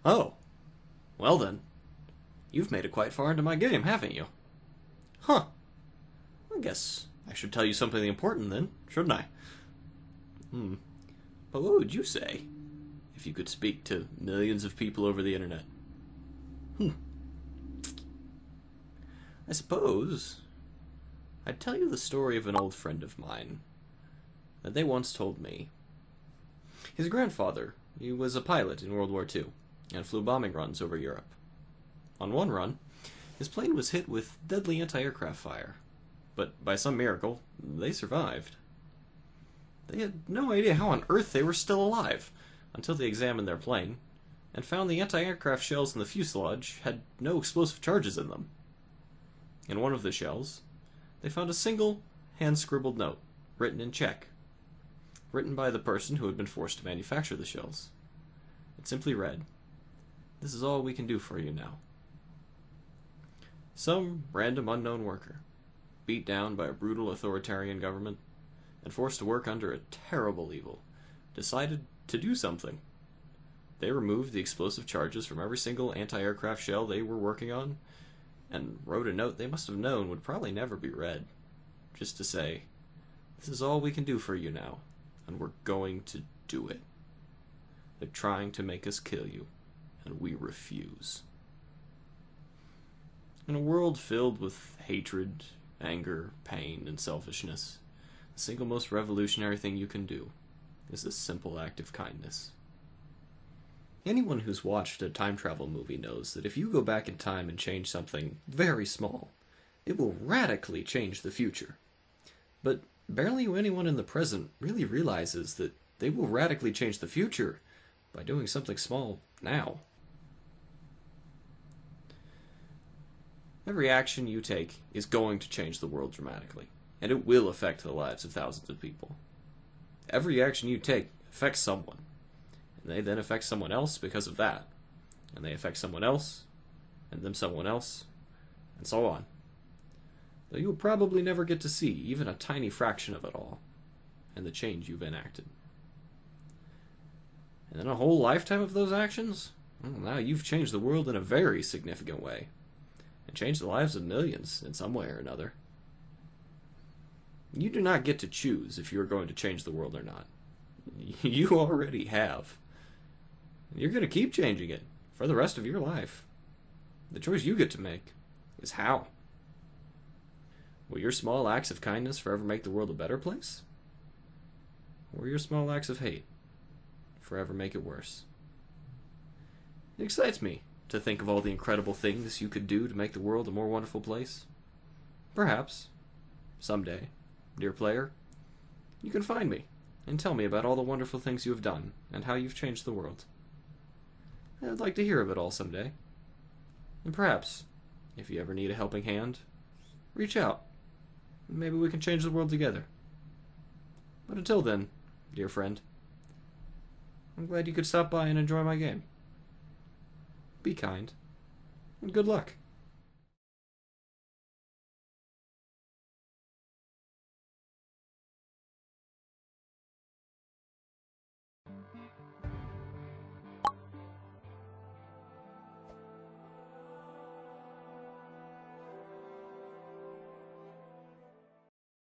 Oh, well then. You've made it quite far into my game, haven't you? Huh. I guess I should tell you something important then, shouldn't I? But what would you say if you could speak to millions of people over the internet? I suppose I'd tell you the story of an old friend of mine that they once told me. His grandfather, he was a pilot in World War II and flew bombing runs over Europe. On one run, his plane was hit with deadly anti-aircraft fire, but by some miracle, they survived. They had no idea how on earth they were still alive until they examined their plane and found the anti-aircraft shells in the fuselage had no explosive charges in them. In one of the shells, they found a single hand-scribbled note, written in Czech, written by the person who had been forced to manufacture the shells. It simply read, "This is all we can do for you now." Some random unknown worker, beat down by a brutal authoritarian government, and forced to work under a terrible evil, decided to do something. They removed the explosive charges from every single anti-aircraft shell they were working on, and wrote a note they must have known would probably never be read, just to say, "This is all we can do for you now, and we're going to do it. They're trying to make us kill you, and we refuse." In a world filled with hatred, anger, pain, and selfishness, the single most revolutionary thing you can do is this simple act of kindness. Anyone who's watched a time travel movie knows that if you go back in time and change something very small, it will radically change the future. But barely anyone in the present really realizes that they will radically change the future by doing something small now. Every action you take is going to change the world dramatically, and it will affect the lives of thousands of people. Every action you take affects someone, and they then affect someone else because of that, and they affect someone else, and then someone else, and so on. Though you'll probably never get to see even a tiny fraction of it all, and the change you've enacted. And then a whole lifetime of those actions? Well, now you've changed the world in a very significant way, and changed the lives of millions in some way or another. You do not get to choose if you are going to change the world or not. You already have. And you're going to keep changing it for the rest of your life. The choice you get to make is how. Will your small acts of kindness forever make the world a better place? Or will your small acts of hate forever make it worse? It excites me to think of all the incredible things you could do to make the world a more wonderful place. Perhaps, someday, dear player, you can find me and tell me about all the wonderful things you have done and how you've changed the world. I'd like to hear of it all someday. And perhaps, if you ever need a helping hand, reach out. Maybe we can change the world together. But until then, dear friend, I'm glad you could stop by and enjoy my game. Be kind, and good luck.